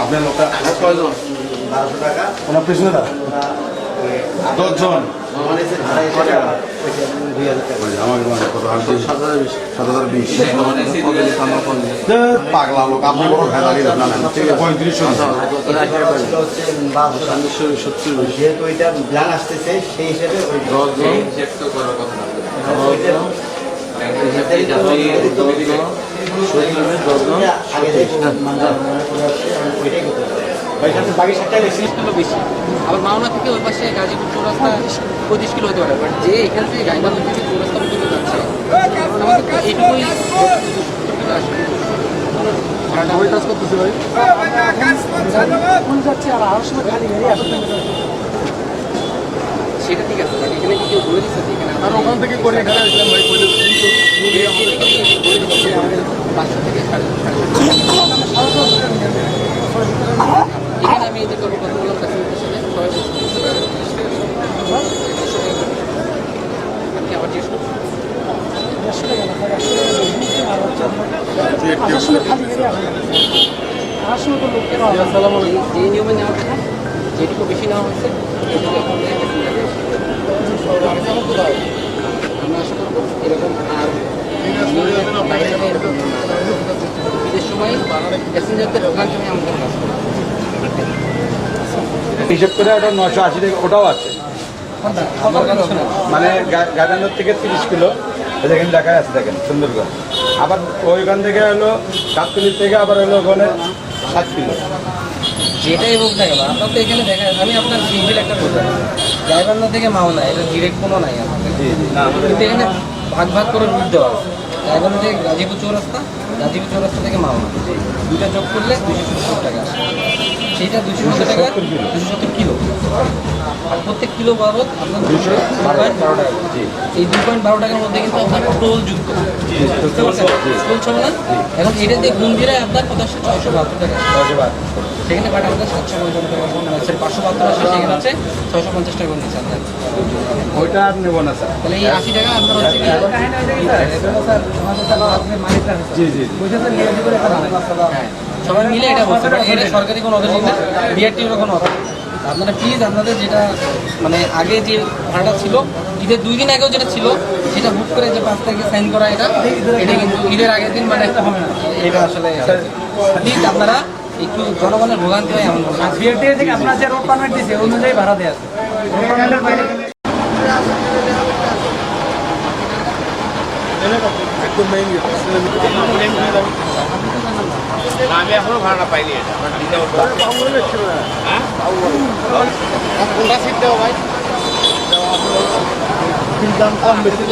আপনার লোকটা 1200 টাকা ওনার পেছনে দা 10 জন পাগলা লোক আপনি বড় ভেজালি না 3500 যেহেতু এটা প্ল্যান আসতেছে সেই হিসেবে আবার মাওনা থেকে ওই পাশে গাজীপুর চৌরাস্তা 25 কিলো হতে পারে, বাট যে এখান থেকে গাইবান্ধা থেকে চৌরাস্তা পর্যন্ত যাচ্ছে এইটুকুই কাজ করতেছে ভাই সেটা ঠিক আছে, বাট এখানে কি কেউ বলে দিচ্ছে এখানে আর ওখান থেকে করে এখানে আসলাম ভাই বাসা থেকে এখানে আমি এদের কথা বললাম কাশ্মীরের সাথে সবাই আপনি আবার জিজ্ঞেস করছেন যে নিয়মে নেওয়া কথা যেটুকু বেশি নেওয়া হয়েছে আমরা আশা করবো এরকম আর ঈদের সময় প্যাসেঞ্জারদের ঢোকার সময় আমাদের কাজ করবো হিসেব করে ওটা 980 টাকা ওটাও আছে মানে গাইবান্ধা থেকে 30 কিলো দেখেন ঢাকায় আছে দেখেন সুন্দরগঞ্জ আবার ওইখান থেকে হলো কাকতলি থেকে আবার হলো ওখানে 7 কিলো যেটাই হোক না কেন আপনার তো এখানে দেখা আমি আপনার সিম্পল একটা বলতে গাইবান্ধা থেকে মাওনা এটা ডিরেক্ট কোনো নাই আমাদের কিন্তু এখানে ভাগ ভাগ করে রুট দেওয়া আছে গাইবান্ধা থেকে গাজীপুর চৌরাস্তা থেকে মাওনা দুইটা যোগ করলে 270 টাকা আসে সেইটা 270 টাকা 270 কিলো আর প্রত্যেক কিলো বাবদ আপনার 2.12 টাকা এই 2.12 টাকার মধ্যে কিন্তু আপনার টোল যুক্ত টোল ছিল না এখন এটা দিয়ে গুণ দিলে আপনার 672 টাকা সেখানে বাট আমাদের 755 টাকা 572 আসে সেখানে আছে 650 টাকা নিচ্ছে আপনার ওইটা আর নেব না স্যার তাহলে এই 80 টাকা আপনার হচ্ছে জি জি সবাই মিলে এটা বলছে বাট এটা সরকারি কোনো অথরিটি না বিআরটির কোনো অথরিটি আপনারা প্লিজ আপনাদের যেটা মানে আগে যে ভাড়াটা ছিল ঈদের 2 দিন আগেও যেটা ছিল সেটা বুক করে যে 5 তারিখে সাইন করা এটা কিন্তু ঈদের আগের দিন মানে একটা হবে না এটা আসলে প্লিজ আপনারা একটু জনগণের ভোগান্তি হয় এমন বিআরটি থেকে আপনার যে রোড পারমিট দিয়েছে অনুযায়ী ভাড়া দেওয়া আছে আমি এখনো ভাড়াটা পাইনি এটা কোনটা সিট দেবো ভাই দাম কম বেশি